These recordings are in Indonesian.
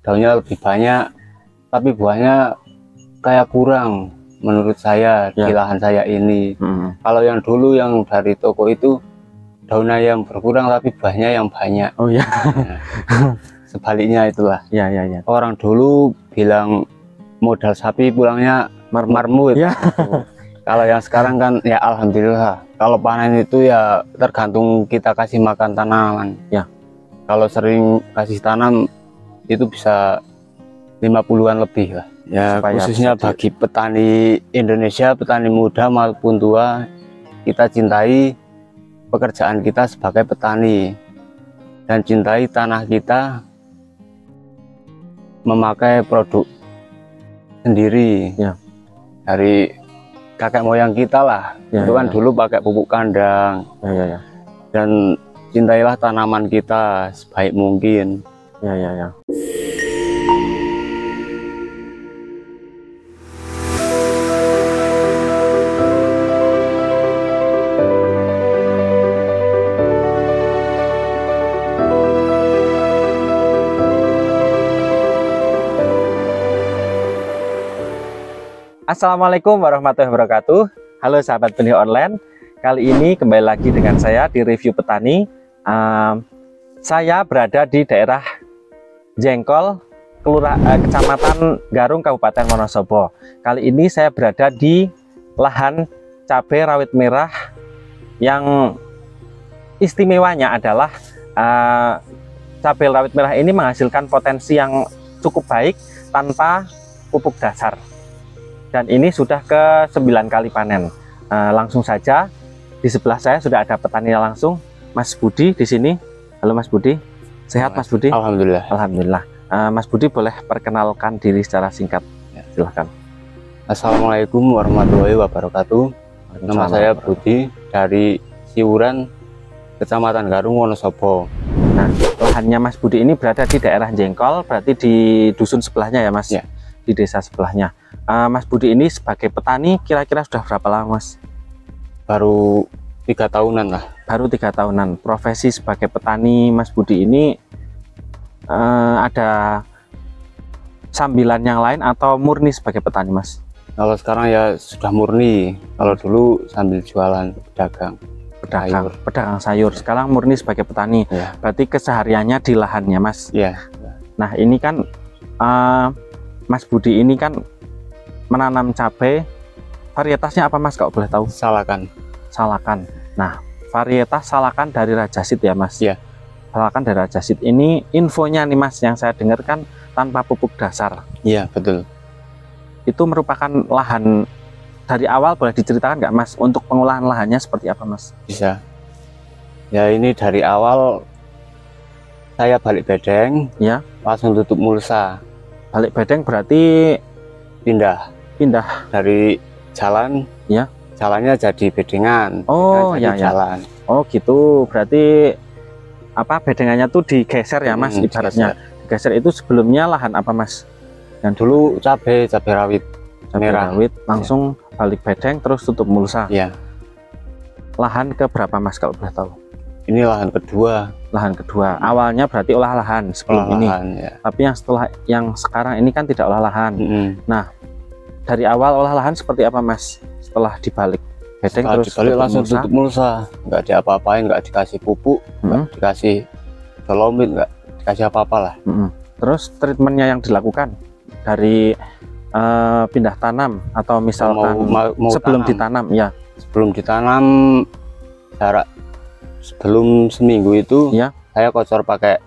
daunnya lebih banyak, tapi buahnya kayak kurang menurut saya di lahan saya ini. Kalau yang dulu yang dari toko itu daunnya yang berkurang tapi buahnya yang banyak. Oh ya. Sebaliknya itulah. Ya. Orang dulu bilang modal sapi pulangnya marmut. Ya. Kalau yang sekarang kan ya alhamdulillah. Kalau panen itu ya tergantung kita kasih makan tanaman. Ya. Kalau sering kasih tanam itu bisa 50-an lebih lah. Ya, khususnya bagi petani Indonesia, petani muda maupun tua, kita cintai pekerjaan kita sebagai petani dan cintai tanah kita, memakai produk sendiri dari kakek moyang kita lah. Itu kan dulu pakai pupuk kandang. Dan cintailah tanaman kita sebaik mungkin. Assalamualaikum warahmatullahi wabarakatuh. Halo sahabat benih online. Kali ini kembali lagi dengan saya di review petani. Saya berada di daerah Jengkol, Kecamatan Garung, Kabupaten Wonosobo. Kali ini saya berada di lahan cabai rawit merah yang istimewanya adalah cabai rawit merah ini menghasilkan potensi yang cukup baik tanpa pupuk dasar. Dan ini sudah ke 9 kali panen. Langsung saja di sebelah saya sudah ada petaninya langsung, Mas Budi di sini. Halo Mas Budi, sehat Mas Budi? Alhamdulillah. Alhamdulillah. Mas Budi boleh perkenalkan diri secara singkat, silahkan. Assalamualaikum warahmatullahi wabarakatuh. Nama saya Budi dari Siwuran, Kecamatan Garung, Wonosobo. Nah, lahannya Mas Budi ini berada di daerah Jengkol, berarti di dusun sebelahnya ya Mas? Ya. Di desa sebelahnya. Mas Budi ini sebagai petani kira-kira sudah berapa lama Mas? Baru 3 tahunan lah. Baru 3 tahunan. Profesi sebagai petani Mas Budi ini ada sambilan yang lain atau murni sebagai petani Mas? Kalau sekarang ya sudah murni. Kalau dulu sambil jualan pedagang sayur. Sekarang murni sebagai petani. Ya. Berarti kesehariannya di lahannya Mas? Ya. Nah ini kan Mas Budi ini kan menanam cabai, varietasnya apa Mas kalau boleh tahu? Salakan. Salakan. Nah, varietas Salakan dari Rajasid ya Mas? Iya. Salakan dari Rajasid ini infonya nih Mas yang saya dengarkan tanpa pupuk dasar. Iya, betul. Itu merupakan lahan dari awal, boleh diceritakan nggak Mas untuk pengolahan lahannya seperti apa Mas? Bisa. Ya ini dari awal saya balik bedeng, ya, langsung tutup mulsa. Balik bedeng berarti pindah dari jalan, ya, jalannya jadi bedengan. Oh ya, jalan. Oh gitu, berarti apa bedengannya tuh digeser ya Mas, ibaratnya digeser. Itu sebelumnya lahan apa Mas? Dan dulu cabai rawit merah, langsung balik bedeng terus tutup mulsa. Ya. Lahan ke berapa Mas kalau boleh tahu? Ini lahan kedua. Lahan kedua. Awalnya berarti olah lahan sebelum ini. Ya. Tapi yang sekarang ini kan tidak olah lahan. Nah, dari awal olah lahan seperti apa Mas? Setelah dibalik bedeng terus dibalik langsung tutup mulsa, nggak diapa-apain, nggak dikasih pupuk, nggak dikasih dolomit, nggak dikasih apa-apa lah. Terus treatmentnya yang dilakukan dari pindah tanam atau misalkan mau sebelum ditanam ya? Sebelum ditanam, jarak sebelum seminggu itu ya, saya kocor pakai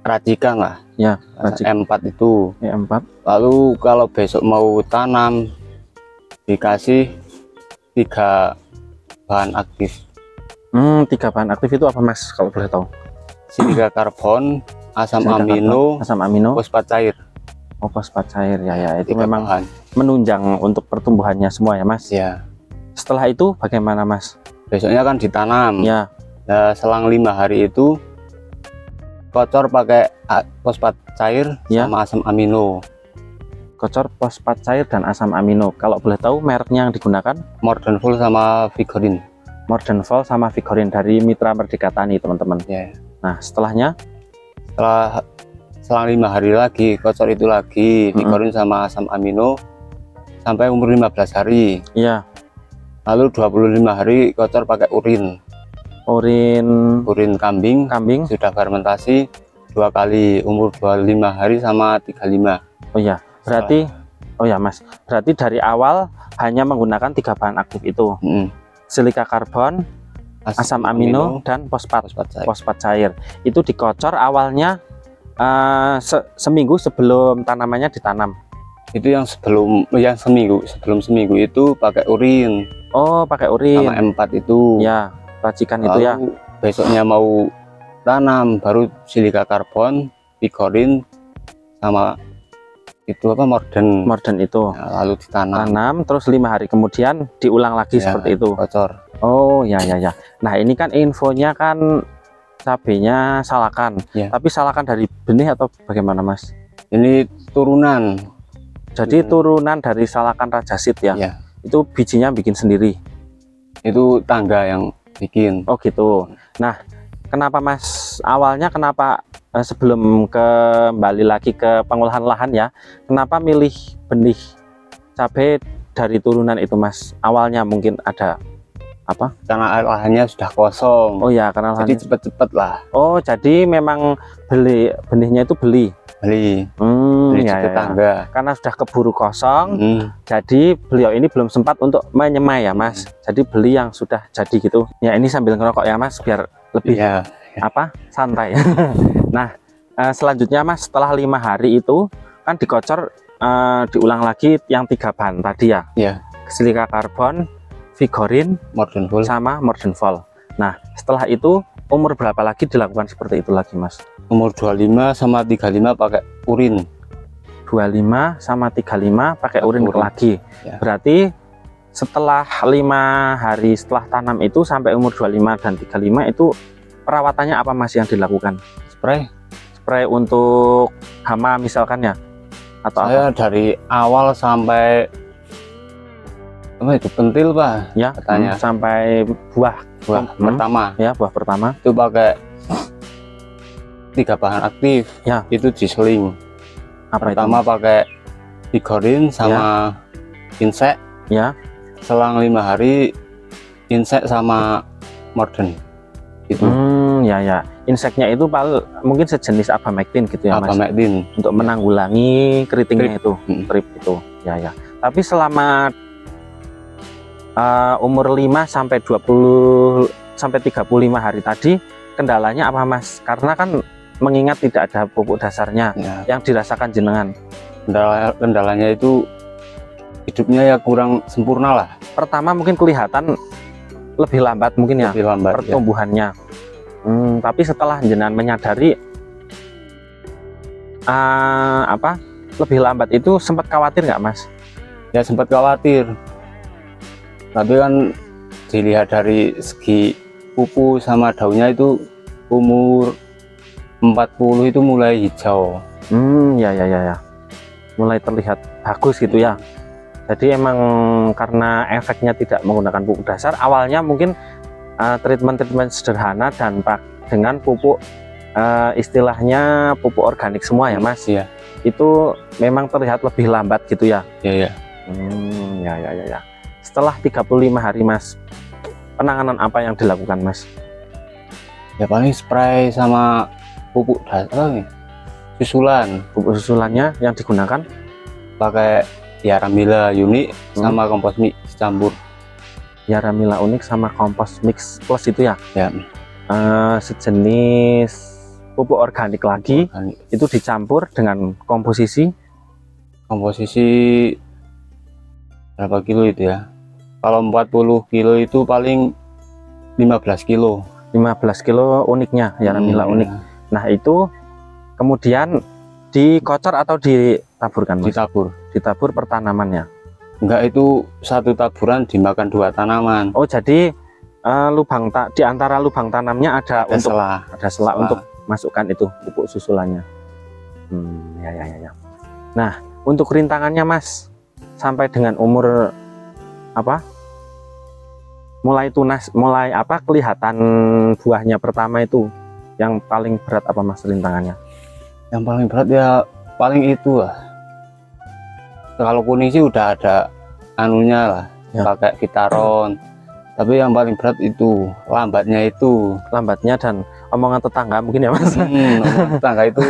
racikan lah ya, M4 itu M4. Lalu kalau besok mau tanam dikasih 3 bahan aktif. 3 bahan aktif itu apa Mas kalau boleh tahu? Silika karbon, asam amino, fosfat cair. Oh, fosfat cair ya, itu memang menunjang untuk pertumbuhannya semua ya Mas ya. Setelah itu bagaimana Mas? Besoknya kan ditanam ya. Nah, selang 5 hari itu kocor pakai fosfat cair sama asam amino. Kocor fosfat cair dan asam amino. Kalau boleh tahu mereknya yang digunakan? Mordenfol sama Vigorin. Mordenfol sama Vigorin dari Mitra Merdeka Tani teman-teman. Ya. Nah setelah selang 5 hari lagi kocor itu lagi digorin sama asam amino sampai umur 15 hari. Iya. Lalu 25 hari kocor pakai urin kambing sudah fermentasi 2 kali umur 25 hari sama 35. Oh iya, berarti oh ya Mas, berarti dari awal hanya menggunakan 3 bahan aktif itu. Silika karbon, asam amino dan fosfat cair. Itu dikocor awalnya seminggu sebelum tanamannya ditanam. Itu yang sebelum seminggu itu pakai urin. Oh, pakai urin sama M4 itu ya, racikan. Lalu, itu ya besoknya mau tanam baru silika karbon, vigorin sama itu apa morden itu. Nah, lalu ditanam terus 5 hari kemudian diulang lagi ya, seperti itu kocor. Oh ya. Nah ini kan infonya kan cabenya salakan ya. Tapi salakan dari benih atau bagaimana Mas? Ini turunan. Jadi turunan dari salakan rajasit ya? Ya. Itu bijinya bikin sendiri? Itu tangga yang bikin. Oh gitu. Nah kenapa Mas awalnya sebelum kembali lagi ke pengolahan lahan ya, kenapa milih benih cabai dari turunan itu Mas? Awalnya mungkin ada apa? Karena lahannya sudah kosong. Oh ya, karena jadi cepet-cepet lah. Oh jadi memang benihnya itu beli ya, tetangga. Karena sudah keburu kosong, jadi beliau ini belum sempat untuk menyemai ya Mas. Jadi beli yang sudah jadi gitu. Ya ini sambil ngerokok ya Mas, biar lebih santai. Nah selanjutnya Mas, setelah 5 hari itu kan dikocor, diulang lagi yang 3 bahan tadi ya. Silika karbon, vigorin, sama mordenfol. Nah setelah itu umur berapa lagi dilakukan seperti itu lagi Mas? Umur 25 sama 35 pakai urin. 25 sama 35 pakai urin lagi ya. Berarti setelah 5 hari setelah tanam itu sampai umur 25 dan 35 itu perawatannya apa Mas yang dilakukan? Spray untuk hama misalkan ya? Atau saya apa? Dari awal sampai itu pentil Pak ya, katanya sampai buah pertama ya, buah pertama itu pakai 3 bahan aktif ya. Itu diseling. Pertama itu? Pakai vigorin sama insek ya. Selang 5 hari insek sama morden itu. Ya inseknya itu mungkin sejenis abamectin gitu ya Mas, untuk menanggulangi keritingnya itu, trip itu ya. Tapi selama umur 5 sampai 20 sampai 35 hari tadi kendalanya apa Mas? Karena kan mengingat tidak ada pupuk dasarnya ya. Yang dirasakan jenengan. Kendalanya itu hidupnya ya kurang sempurna lah. Pertama mungkin kelihatan lebih lambat mungkin ya, pertumbuhannya. Tapi setelah jenengan menyadari lebih lambat itu sempat khawatir nggak Mas? Ya sempat khawatir. Tapi kan dilihat dari segi pupuk sama daunnya itu umur 40 itu mulai hijau. Ya. Mulai terlihat bagus gitu ya. Jadi emang karena efeknya tidak menggunakan pupuk dasar, awalnya mungkin treatment sederhana dan dengan pupuk istilahnya pupuk organik semua ya Mas ya. Itu memang terlihat lebih lambat gitu ya. Ya. Setelah 35 hari Mas, penanganan apa yang dilakukan Mas? Ya paling spray sama pupuk dasar susulan. Pupuk susulannya yang digunakan pakai Yaramila unik sama kompos mix campur. Yaramila unik sama kompos mix plus itu ya? Ya. Sejenis pupuk organik lagi. Itu dicampur dengan komposisi berapa kilo itu ya? Kalau 40 kilo itu paling 15 kilo. 15 kilo uniknya Yaramila unik. Nah itu kemudian dikocor atau ditaburkan Mas? Ditabur per tanamannya? Enggak, itu satu taburan dimakan 2 tanaman. Oh jadi di antara lubang tanamnya ada selah untuk masukkan itu pupuk susulannya. Ya. Nah untuk rintangannya Mas, sampai dengan umur mulai tunas, kelihatan buahnya pertama itu yang paling berat apa Mas rintangannya? Yang paling berat ya paling itu lah. Kalau kuning sih udah ada anunya lah, ya. Pakai Vitaron. Tapi yang paling berat itu lambatnya dan omongan tetangga mungkin ya Mas. Omongan tetangga itu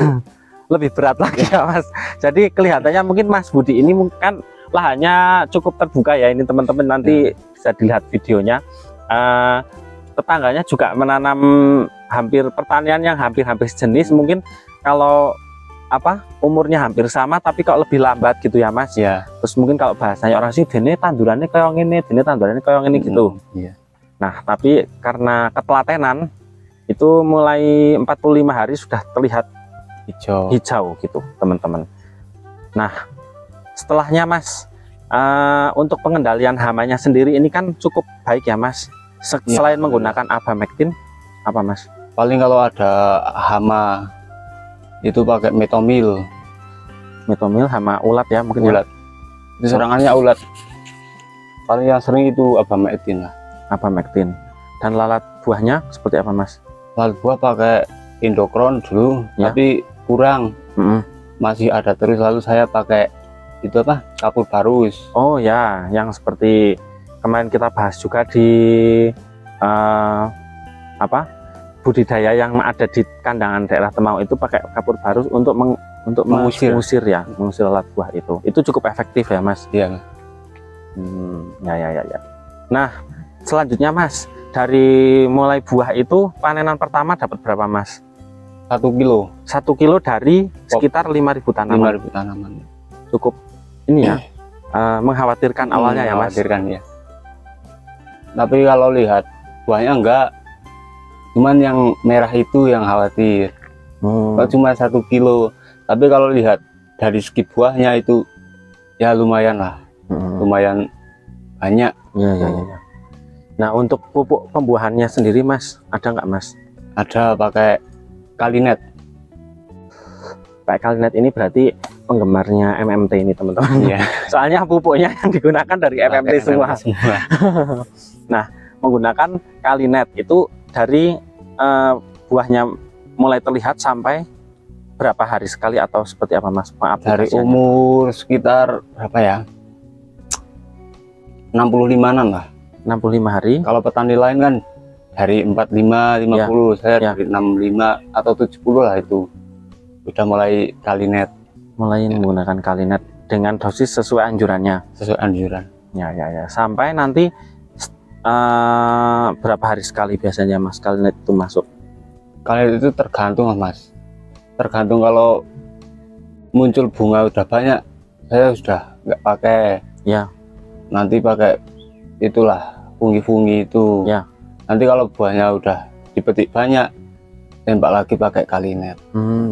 lebih berat lagi ya Mas. Jadi kelihatannya mungkin Mas Budi ini kan lahannya cukup terbuka ya, ini teman-teman nanti bisa dilihat videonya. Tetangganya juga menanam hampir pertanian yang hampir sejenis, mungkin kalau umurnya hampir sama tapi kok lebih lambat gitu ya Mas ya. Terus mungkin kalau bahasanya orang sih dene tandurannya kayak gini gitu. Iya. Nah tapi karena ketelatenan itu mulai 45 hari sudah terlihat hijau gitu teman-teman. Nah setelahnya Mas, untuk pengendalian hamanya sendiri ini kan cukup baik ya Mas. Selain menggunakan Abamectin apa Mas? Paling kalau ada hama itu pakai metomil hama ulat ya mungkin. Ulat. Itu serangannya ulat. Paling yang sering itu Abamectin lah. Abamectin. Dan lalat buahnya seperti apa Mas? Lalat buah pakai Indocron dulu, ya. Tapi kurang. Masih ada terus, lalu saya pakai itu kapur barus. Oh ya, yang seperti kemarin kita bahas juga di budidaya yang ada di kandangan daerah Temau itu pakai kapur barus untuk mengusir lalat buah itu. Itu cukup efektif ya Mas? Iya. Ya. Nah selanjutnya Mas, dari mulai buah itu panenan pertama dapat berapa Mas? 1 kilo. 1 kilo dari sekitar 5.000 tanaman. 5.000 tanaman. Cukup ini ya, mengkhawatirkan awalnya ya Mas? Mengkhawatirkan ya. Tapi kalau lihat buahnya enggak, cuman yang merah itu yang khawatir. Kalau cuma 1 kilo, tapi kalau lihat dari segi buahnya itu ya lumayan lah, lumayan banyak. Ya. Nah untuk pupuk pembuahannya sendiri Mas, ada nggak Mas? Ada, pakai Kalinet. Pak Kalinet ini berarti penggemarnya MMT ini teman-teman. Ya. Soalnya pupuknya yang digunakan dari MMT semua. Nah menggunakan Kalinet itu dari buahnya mulai terlihat sampai berapa hari sekali atau seperti apa Mas? Dari umur sekitar berapa ya? 65-an lah. 65 hari. Kalau petani lain kan dari 45, 50, saya dari 65 atau 70 lah itu. Udah mulai Kalinet. Mulai menggunakan Kalinet dengan dosis sesuai anjurannya. Sesuai anjuran. Ya. Sampai nanti berapa hari sekali biasanya Mas Kalinet itu masuk? Kalinet itu tergantung Mas. Tergantung, kalau muncul bunga udah banyak, saya sudah nggak pakai. Ya. Nanti pakai itulah fungi-fungi itu. Ya. Nanti kalau buahnya udah dipetik banyak, tembak lagi pakai Kalinet.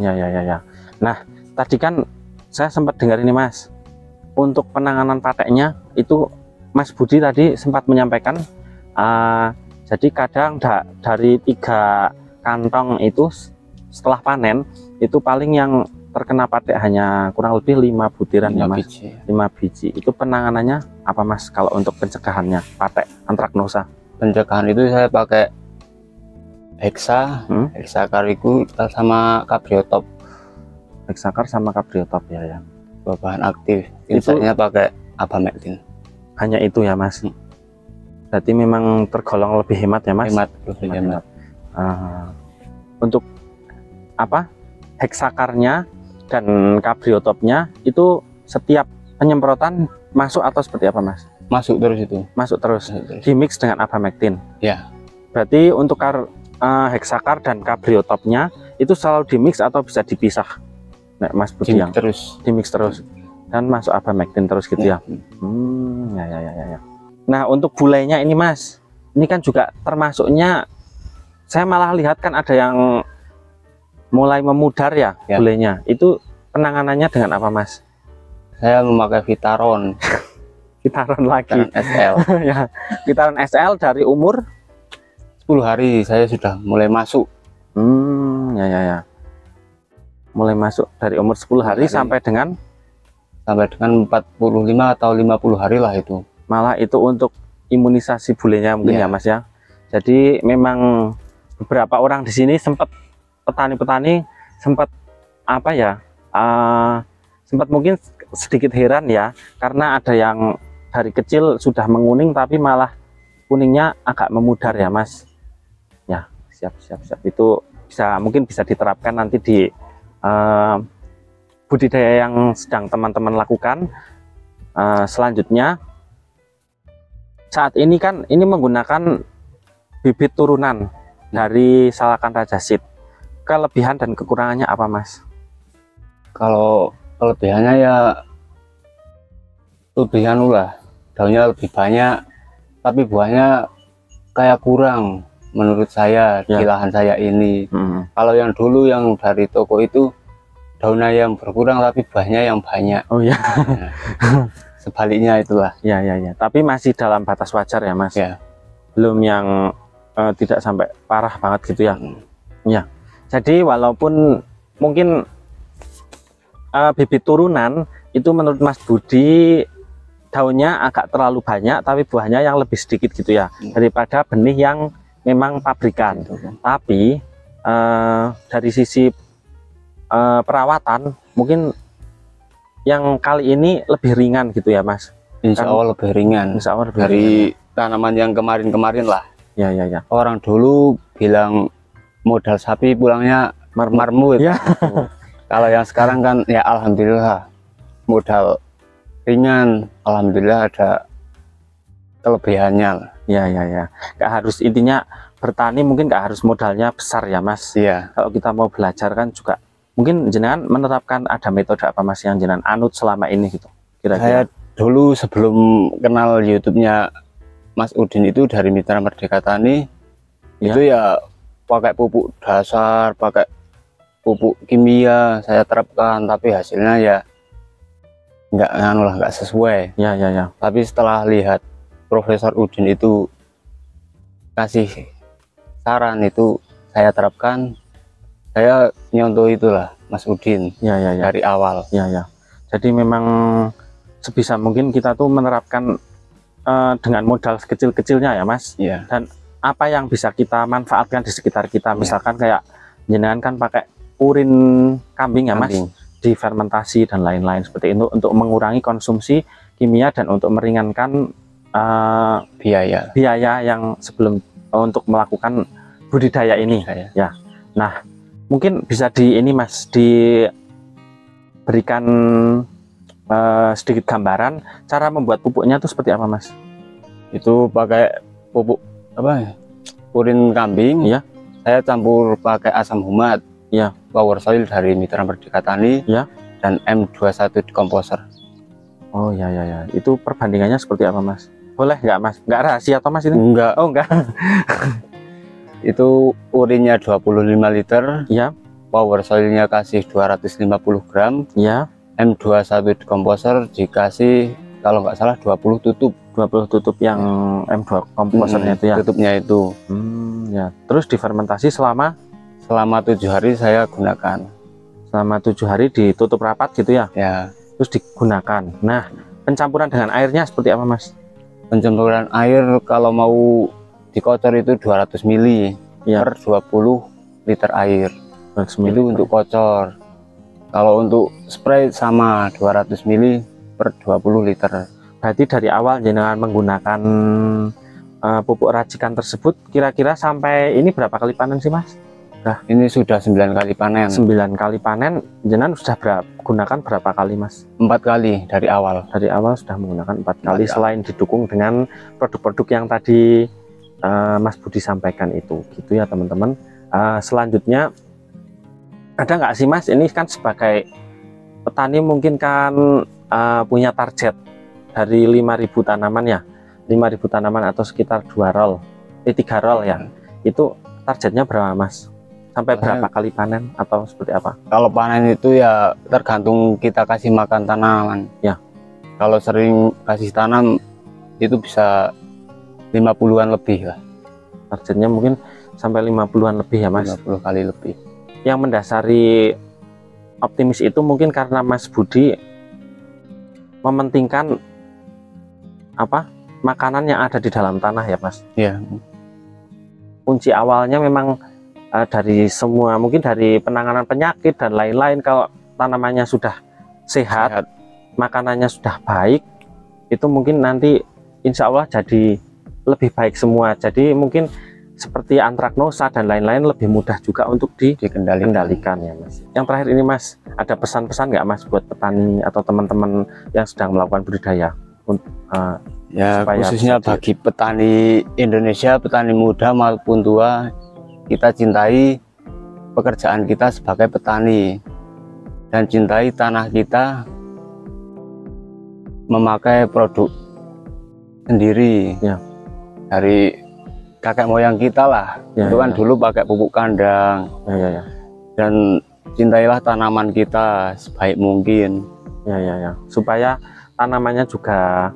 Ya. Nah tadi kan saya sempat dengar ini Mas, untuk penanganan pateknya itu Mas Budi tadi sempat menyampaikan jadi kadang dari 3 kantong itu setelah panen itu paling yang terkena patek hanya kurang lebih 5 butiran ya Mas. 5 biji. Itu penanganannya apa Mas kalau untuk pencegahannya patek antraknosa? Pencegahan itu saya pakai Hexakar itu sama Cabriotop. Hexakar sama Cabriotop ya. Bahan aktif. Sisanya pakai Abamectin. Hanya itu ya Mas. Berarti memang tergolong lebih hemat ya Mas. Lebih hemat. Untuk Hexakarnya dan Cabriotopnya itu setiap penyemprotan masuk atau seperti apa Mas? Masuk terus itu. Masuk terus. Di mix dengan Abamectin. Ya. Berarti untuk Hexakar dan Cabriotopnya itu selalu di mix atau bisa dipisah? Nah, Mas Budi yang di mix terus dan masuk Abamectin terus gitu ya. Ya. Nah untuk bulainya ini Mas, ini kan juga termasuknya, saya malah lihat kan ada yang mulai memudar ya. Bulainya. Itu penanganannya dengan apa Mas? Saya memakai Vitaron. Vitaron lagi. SL. Ya, Vitaron SL dari umur 10 hari saya sudah mulai masuk. Ya. Mulai masuk dari umur 10 hari sampai dengan 45 atau 50 hari lah itu. Malah itu untuk imunisasi bulenya mungkin ya Mas ya. Jadi memang beberapa orang di sini sempat, petani-petani sempat apa ya, sempat mungkin sedikit heran ya, karena ada yang dari kecil sudah menguning tapi malah kuningnya agak memudar ya Mas. Ya, siap. Itu mungkin bisa diterapkan nanti di budidaya yang sedang teman-teman lakukan. Selanjutnya, saat ini kan ini menggunakan bibit turunan dari Salakan Rajasid. Kelebihan dan kekurangannya apa Mas? Kalau kelebihannya ya lebih lah, daunnya lebih banyak, tapi buahnya kayak kurang menurut saya di lahan saya ini. Kalau yang dulu yang dari toko itu daunnya yang berkurang tapi buahnya yang banyak. Oh ya. Sebaliknya itulah. Ya. Tapi masih dalam batas wajar ya Mas. Ya. Belum yang tidak sampai parah banget gitu ya. Ya. Jadi walaupun mungkin bibit turunan itu menurut Mas Budi daunnya agak terlalu banyak tapi buahnya yang lebih sedikit gitu ya, daripada benih yang memang pabrikan. Tapi dari sisi perawatan mungkin yang kali ini lebih ringan gitu ya Mas. Insya Allah lebih ringan. Insya Allah lebih dari ringan. Tanaman yang kemarin lah. Ya. Orang dulu bilang modal sapi pulangnya marmut. Ya. Kalau yang sekarang kan ya alhamdulillah modal ringan, alhamdulillah ada kelebihannya. Ya. Nggak harus, intinya bertani mungkin nggak harus modalnya besar ya Mas. Iya. Kalau kita mau belajar kan juga mungkin jenengan menerapkan ada metode apa Mas yang jenengan anut selama ini gitu kira-kira? Saya dulu sebelum kenal YouTube-nya Mas Udin itu dari Mitra Merdeka Tani, itu ya pakai pupuk dasar, pakai pupuk kimia saya terapkan, tapi hasilnya ya nggak sesuai. Ya. Tapi setelah lihat Profesor Udin itu kasih saran, itu saya terapkan, saya nyontoh itulah Mas Udin. Ya. Dari awal. Ya. Jadi memang sebisa mungkin kita tuh menerapkan dengan modal sekecil-kecilnya ya Mas. Ya. Dan apa yang bisa kita manfaatkan di sekitar kita, misalkan kayak jenengan kan pakai urin kambing ya Mas, difermentasi dan lain-lain seperti itu untuk mengurangi konsumsi kimia dan untuk meringankan biaya yang sebelum untuk melakukan budidaya ini. Ya. Nah, mungkin bisa di ini Mas, diberikan sedikit gambaran cara membuat pupuknya itu seperti apa Mas? Itu pakai pupuk urin kambing. Ya. Saya campur pakai asam humat. Ya. Power Soil dari Mitra Merdeka Tani. Ya. Dan M21 Decomposer. Oh ya. Itu perbandingannya seperti apa Mas? Boleh nggak Mas? Nggak rahasia atau Mas ini? Enggak. Oh enggak. Itu urinnya 25 liter. Ya. Power Soilnya kasih 250 gram. Ya. M21 Decomposer dikasih kalau nggak salah 20 tutup. 20 tutup yang M2 komposernya itu ya. Tutupnya itu. Ya. Terus difermentasi selama 7 hari saya gunakan. Selama 7 hari ditutup rapat gitu ya. Ya. Terus digunakan. Nah, pencampuran dengan airnya seperti apa Mas? Pencampuran air kalau mau dikocor itu 200 ml per 20 liter air. Itu untuk kocor. Kalau untuk spray sama 200 ml per 20 liter. Berarti dari awal jenengan menggunakan pupuk racikan tersebut kira-kira sampai ini berapa kali panen sih Mas? Nah, ini sudah 9 kali panen. 9 kali panen, jenengan sudah gunakan berapa kali Mas? 4 kali dari awal. Dari awal sudah menggunakan 4 kali selain didukung dengan produk-produk yang tadi Mas Budi sampaikan itu, gitu ya teman-teman. Selanjutnya ada nggak sih Mas? Ini kan sebagai petani mungkin kan punya target dari 5.000 tanaman ya, 5.000 tanaman atau sekitar 3 roll ya. Itu targetnya berapa Mas? Sampai berapa kali panen atau seperti apa? Kalau panen itu ya tergantung kita kasih makan tanaman. Ya. Kalau sering kasih tanam itu bisa 50-an lebih lah. Targetnya mungkin sampai 50-an lebih ya Mas? 50 kali lebih. Yang mendasari optimis itu mungkin karena Mas Budi mementingkan makanan yang ada di dalam tanah ya Mas? Ya. Kunci awalnya memang dari semua, mungkin dari penanganan penyakit dan lain-lain. Kalau tanamannya sudah sehat, makanannya sudah baik, itu mungkin nanti insya Allah jadi lebih baik semua. Jadi mungkin seperti antraknosa dan lain-lain lebih mudah juga untuk dikendalikan ya Mas. Yang terakhir ini Mas, ada pesan-pesan nggak Mas buat petani atau teman-teman yang sedang melakukan budidaya? Ya khususnya bagi petani Indonesia, petani muda maupun tua, kita cintai pekerjaan kita sebagai petani dan cintai tanah kita, memakai produk sendiri ya, dari kakek moyang kita lah ya, itu kan ya. Dulu pakai pupuk kandang ya. Dan cintailah tanaman kita sebaik mungkin ya, supaya tanamannya juga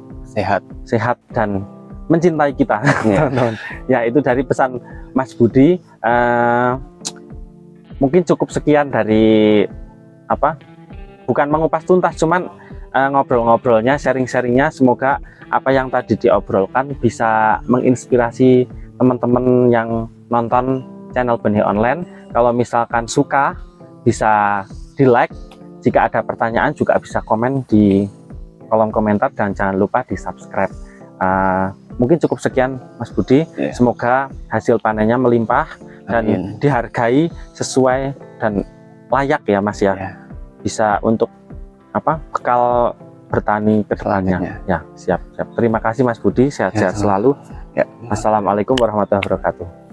sehat dan mencintai kita ya. Ya, itu dari pesan Mas Budi. Mungkin cukup sekian dari bukan mengupas tuntas, cuman ngobrol-ngobrolnya, sharing-sharingnya. Semoga apa yang tadi diobrolkan bisa menginspirasi teman-teman yang nonton channel Benih Online. Kalau misalkan suka, bisa di like. Jika ada pertanyaan juga bisa komen di kolom komentar, dan jangan lupa di subscribe. Mungkin cukup sekian Mas Budi. Semoga hasil panennya melimpah dan dihargai sesuai dan layak ya Mas ya. Bisa untuk bekal bertani ke depannya. Ya, siap. Terima kasih Mas Budi, sehat-sehat selalu. Assalamualaikum warahmatullahi wabarakatuh.